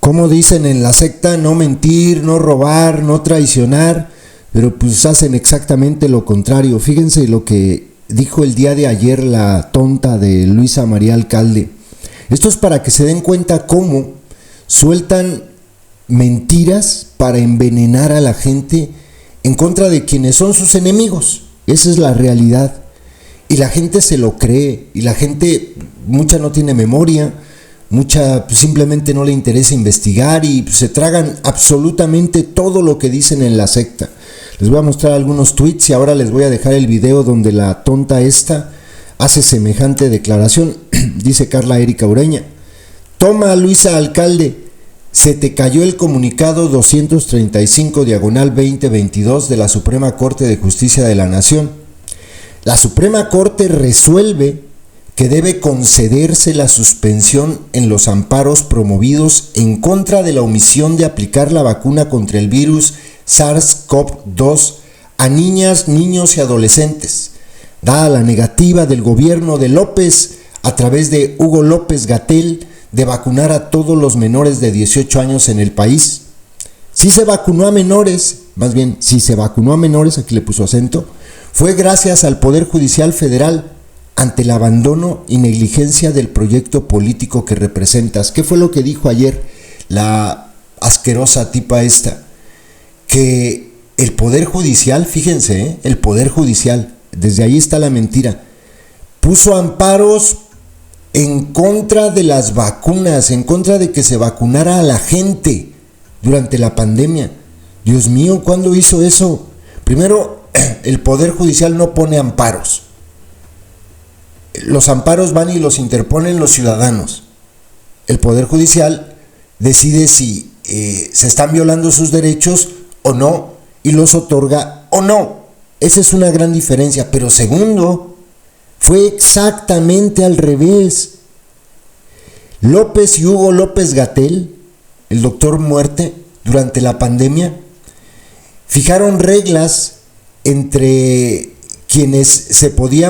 Como dicen en la secta, no mentir, no robar, no traicionar, pero pues hacen exactamente lo contrario. Fíjense lo que dijo el día de ayer la tonta de Luisa María Alcalde. Esto es para que se den cuenta cómo sueltan mentiras para envenenar a la gente en contra de quienes son sus enemigos. Esa es la realidad. Y la gente se lo cree, y la gente, mucha no tiene memoria, mucha simplemente no le interesa investigar y se tragan absolutamente todo lo que dicen en la secta. Les voy a mostrar algunos tweets y ahora les voy a dejar el video donde la tonta esta hace semejante declaración. Dice Carla Erika Ureña: toma, Luisa Alcalde, se te cayó el comunicado 235/2022 de la Suprema Corte de Justicia de la Nación. La Suprema Corte resuelve que debe concederse la suspensión en los amparos promovidos en contra de la omisión de aplicar la vacuna contra el virus SARS-CoV-2 a niñas, niños y adolescentes, dada la negativa del gobierno de López a través de Hugo López Gatell de vacunar a todos los menores de 18 años en el país. Si se vacunó a menores, aquí le puso acento, fue gracias al Poder Judicial Federal ante el abandono y negligencia del proyecto político que representas. ¿Qué fue lo que dijo ayer la asquerosa tipa esta? Que el Poder Judicial, fíjense, el Poder Judicial, desde ahí está la mentira, puso amparos en contra de las vacunas, en contra de que se vacunara a la gente durante la pandemia. Dios mío, ¿cuándo hizo eso? Primero, el Poder Judicial no pone amparos. Los amparos van y los interponen los ciudadanos. El Poder Judicial decide si se están violando sus derechos o no, y los otorga o no. Esa es una gran diferencia. Pero segundo, fue exactamente al revés. López y Hugo López Gatell, el doctor Muerte, durante la pandemia, fijaron reglas entre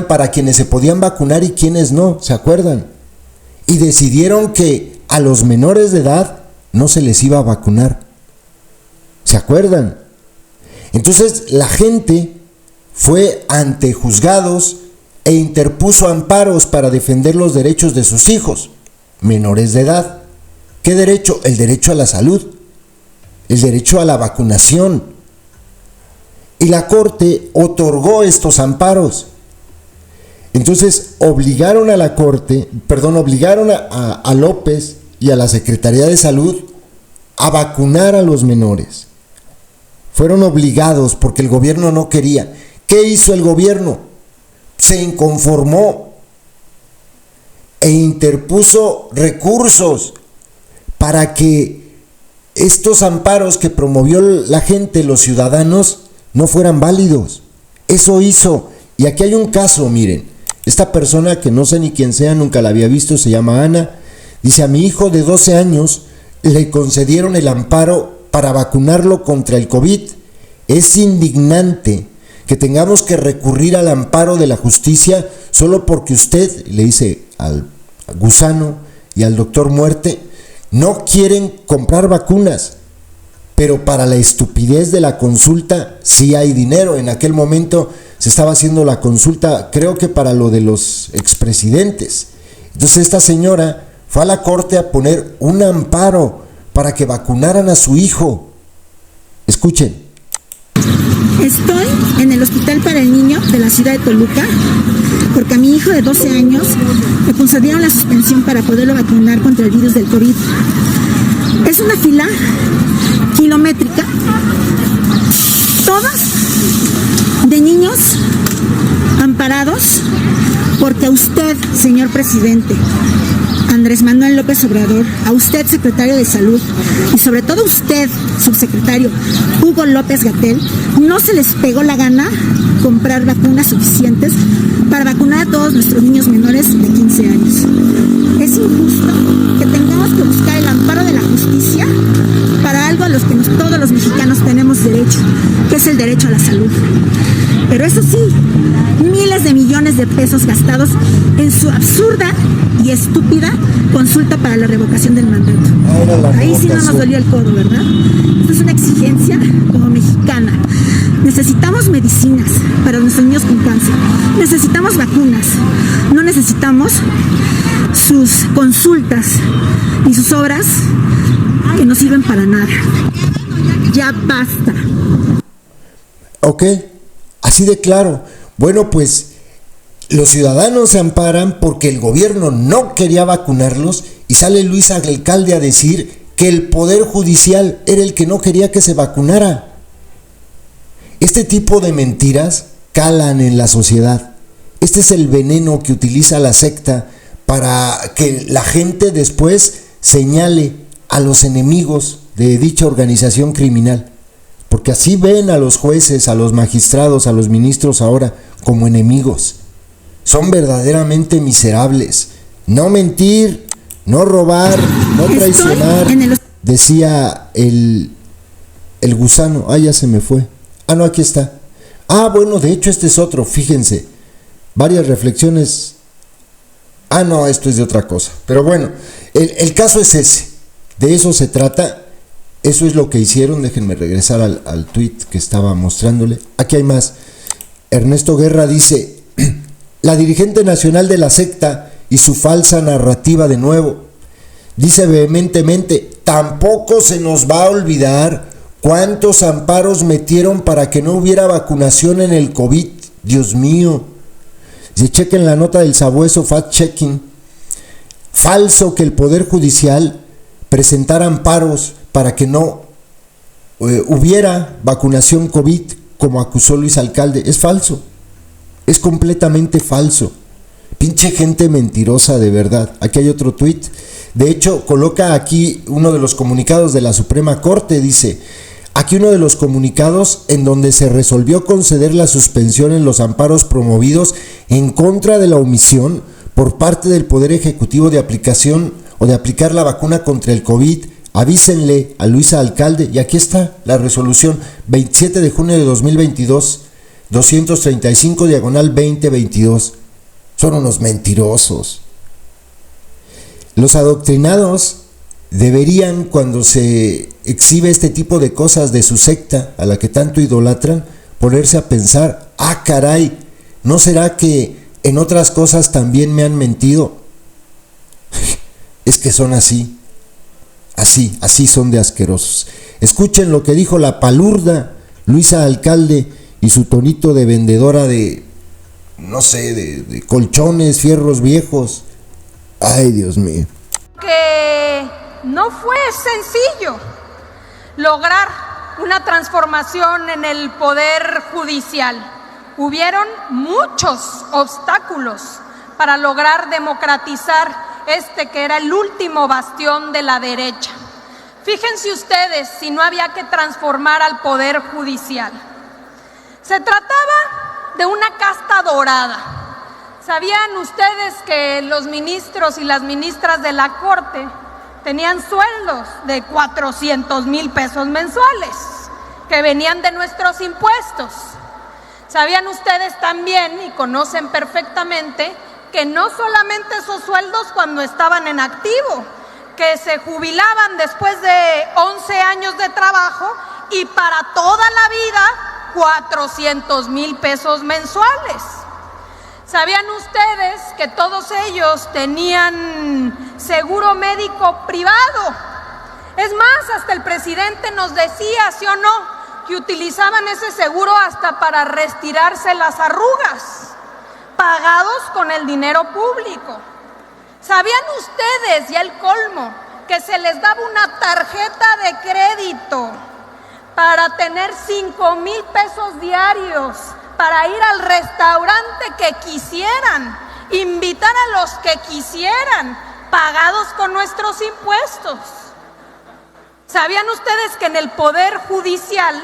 para quienes se podían vacunar y quienes no, ¿se acuerdan? Y decidieron que a los menores de edad no se les iba a vacunar. ¿Se acuerdan? Entonces la gente fue ante juzgados e interpuso amparos para defender los derechos de sus hijos menores de edad. ¿Qué derecho? El derecho a la salud, el derecho a la vacunación. Y la Corte otorgó estos amparos. Entonces obligaron a la Corte, obligaron a López y a la Secretaría de Salud a vacunar a los menores. Fueron obligados porque el gobierno no quería. ¿Qué hizo el gobierno? Se inconformó e interpuso recursos para que estos amparos que promovió la gente, los ciudadanos, no fueran válidos. Eso hizo. Y aquí hay un caso, miren. Esta persona, que no sé ni quién sea, nunca la había visto, se llama Ana. Dice: a mi hijo de 12 años le concedieron el amparo para vacunarlo contra el COVID. Es indignante que tengamos que recurrir al amparo de la justicia solo porque usted, le dice al gusano y al doctor Muerte, no quieren comprar vacunas. Pero para la estupidez de la consulta sí hay dinero. En aquel momento se estaba haciendo la consulta, creo que para lo de los expresidentes. Entonces esta señora fue a la Corte a poner un amparo para que vacunaran a su hijo. Escuchen. Estoy en el Hospital para el Niño de la ciudad de Toluca porque a mi hijo de 12 años le concedieron la suspensión para poderlo vacunar contra el virus del COVID. Es una fila kilométrica, todas de niños amparados porque a usted, señor presidente Andrés Manuel López Obrador, a usted, secretario de Salud, y sobre todo usted, subsecretario Hugo López Gatell, no se les pegó la gana comprar vacunas suficientes para vacunar a todos nuestros niños menores de 15 años. Es injusto que tengamos que buscar el amparo de la justicia para algo a los que todos los mexicanos tenemos derecho, que es el derecho a la salud. Pero eso sí, miles de millones de pesos gastados en su absurda y estúpida consulta para la revocación del mandato. Ahí sí no nos dolió el codo, ¿verdad? Esta es una exigencia como mexicana. Necesitamos medicinas para nuestros niños con cáncer. Necesitamos vacunas. No necesitamos sus consultas y sus obras que no sirven para nada. Ya basta. Ok, así de claro. Bueno, pues los ciudadanos se amparan porque el gobierno no quería vacunarlos y sale Luis Alcalde a decir que el Poder Judicial era el que no quería que se vacunara. Este tipo de mentiras calan en la sociedad. Este es el veneno que utiliza la secta para que la gente después señale a los enemigos de dicha organización criminal. Porque así ven a los jueces, a los magistrados, a los ministros ahora como enemigos. Son verdaderamente miserables. No mentir, no robar, no traicionar. Decía el gusano. Ah, ya se me fue. Ah, no, aquí está. Ah, bueno, de hecho este es otro, fíjense. Varias reflexiones. Ah, no, esto es de otra cosa. Pero bueno, el caso es ese. De eso se trata. Eso es lo que hicieron. Déjenme regresar al tweet que estaba mostrándole. Aquí hay más. Ernesto Guerra dice: la dirigente nacional de la secta y su falsa narrativa de nuevo. Dice vehementemente: tampoco se nos va a olvidar cuántos amparos metieron para que no hubiera vacunación en el COVID. Dios mío. Si chequen la nota del sabueso fact-checking. Falso que el Poder Judicial presentara amparos para que no hubiera vacunación COVID, como acusó Luis Alcalde. Es falso. Es completamente falso. Pinche gente mentirosa de verdad. Aquí hay otro tuit. De hecho, coloca aquí uno de los comunicados de la Suprema Corte. Dice: aquí uno de los comunicados en donde se resolvió conceder la suspensión en los amparos promovidos en contra de la omisión por parte del Poder Ejecutivo de aplicación o de aplicar la vacuna contra el COVID. Avísenle a Luisa Alcalde. Y aquí está la resolución: 27 de junio de 2022, 235/2022. Son unos mentirosos. Los adoctrinados deberían, cuando se exhibe este tipo de cosas de su secta a la que tanto idolatran, ponerse a pensar: ah, caray, ¿no será que en otras cosas también me han mentido? Es que son así. Así son de asquerosos. Escuchen lo que dijo la palurda Luisa Alcalde y su tonito de vendedora de, no sé, de colchones, fierros viejos. Ay, Dios mío. Que no fue sencillo lograr una transformación en el Poder Judicial. Hubieron muchos obstáculos para lograr democratizar que era el último bastión de la derecha. Fíjense ustedes si no había que transformar al Poder Judicial. Se trataba de una casta dorada. ¿Sabían ustedes que los ministros y las ministras de la Corte tenían sueldos de 400,000 pesos mensuales que venían de nuestros impuestos? ¿Sabían ustedes también, y conocen perfectamente, que no solamente esos sueldos cuando estaban en activo, que se jubilaban después de 11 años de trabajo y para toda la vida 400,000 pesos mensuales? ¿Sabían ustedes que todos ellos tenían seguro médico privado? Es más, hasta el presidente nos decía, ¿sí o no?, que utilizaban ese seguro hasta para retirarse las arrugas, pagados con el dinero público. ¿Sabían ustedes, ya el colmo, que se les daba una tarjeta de crédito para tener 5,000 pesos diarios para ir al restaurante que quisieran, invitar a los que quisieran, pagados con nuestros impuestos? ¿Sabían ustedes que en el Poder Judicial,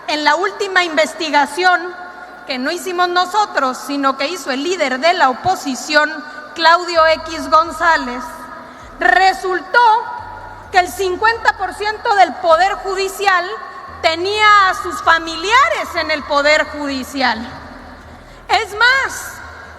en la última investigación, que no hicimos nosotros, sino que hizo el líder de la oposición, Claudio X González, resultó que el 50% del Poder Judicial tenía a sus familiares en el Poder Judicial? Es más, más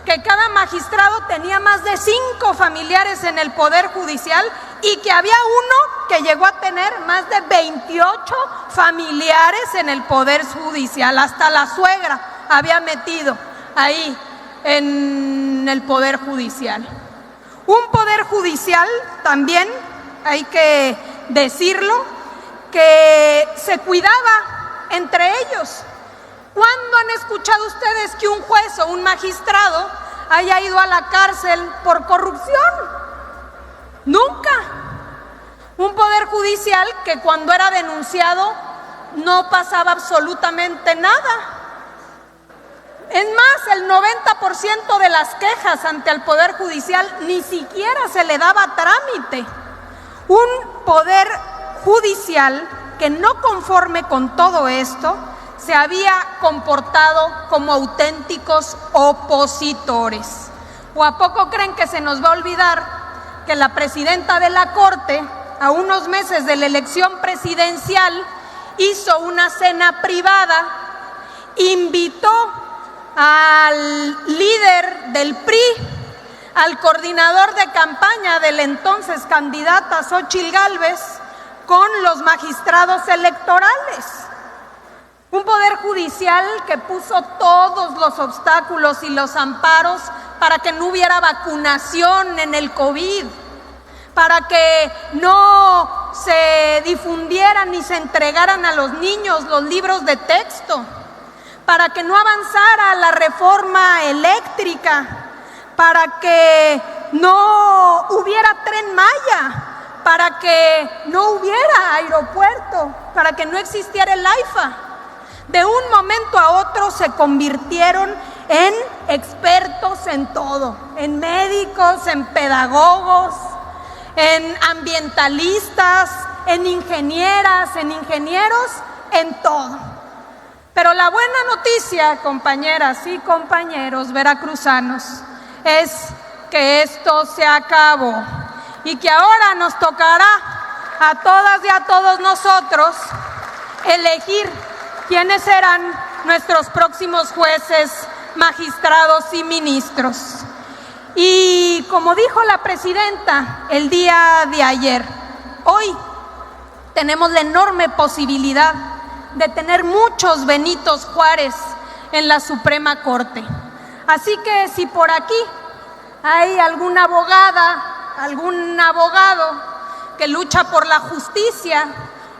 que cada magistrado tenía más de 5 familiares en el Poder Judicial y que había uno que llegó a tener más de 28 familiares en el Poder Judicial. Hasta la suegra había metido ahí en el Poder Judicial. Un Poder Judicial también, hay que decirlo, que se cuidaba entre ellos. ¿Cuándo han escuchado ustedes que un juez o un magistrado haya ido a la cárcel por corrupción? Nunca. Un Poder Judicial que cuando era denunciado no pasaba absolutamente nada. Es más, el 90% de las quejas ante el Poder Judicial ni siquiera se le daba trámite. Un Poder Judicial que no conforme con todo esto, se había comportado como auténticos opositores. ¿O a poco creen que se nos va a olvidar que la presidenta de la Corte, a unos meses de la elección presidencial, hizo una cena privada, invitó al líder del PRI, al coordinador de campaña de la entonces candidata Xóchitl Gálvez, con los magistrados electorales? Un Poder Judicial que puso todos los obstáculos y los amparos para que no hubiera vacunación en el COVID, para que no se difundieran ni se entregaran a los niños los libros de texto, para que no avanzara la reforma eléctrica, para que no hubiera Tren Maya, para que no hubiera aeropuerto, para que no existiera el AIFA. De un momento a otro se convirtieron en expertos en todo, en médicos, en pedagogos, en ambientalistas, en ingenieras, en ingenieros, en todo. Pero la buena noticia, compañeras y compañeros veracruzanos, es que esto se acabó y que ahora nos tocará a todas y a todos nosotros elegir quiénes serán nuestros próximos jueces, magistrados y ministros. Y como dijo la presidenta el día de ayer, hoy tenemos la enorme posibilidad de tener muchos Benitos Juárez en la Suprema Corte. Así que si por aquí hay alguna abogada, algún abogado que lucha por la justicia,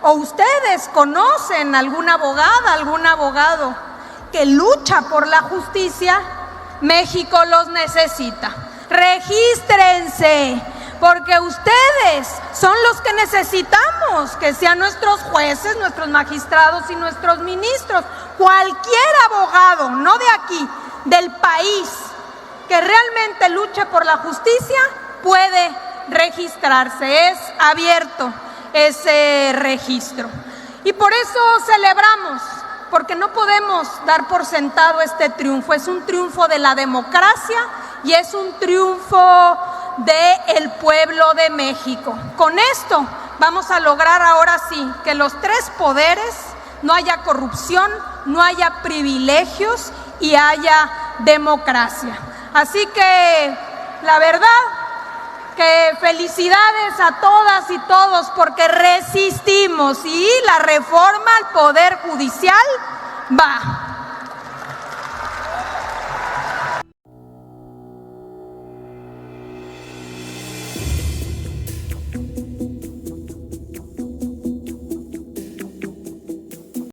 o ustedes conocen alguna abogada, algún abogado que lucha por la justicia, México los necesita. Regístrense, porque ustedes son los que necesitamos que sean nuestros jueces, nuestros magistrados y nuestros ministros. Cualquier abogado, no de aquí, del país, que realmente luche por la justicia, puede registrarse. Es abierto ese registro. Y por eso celebramos, porque no podemos dar por sentado este triunfo. Es un triunfo de la democracia y es un triunfo del pueblo de México. Con esto vamos a lograr ahora sí que los 3 poderes no haya corrupción, no haya privilegios y haya democracia. Así que la verdad que felicidades a todas y todos porque resistimos y la reforma al Poder Judicial va.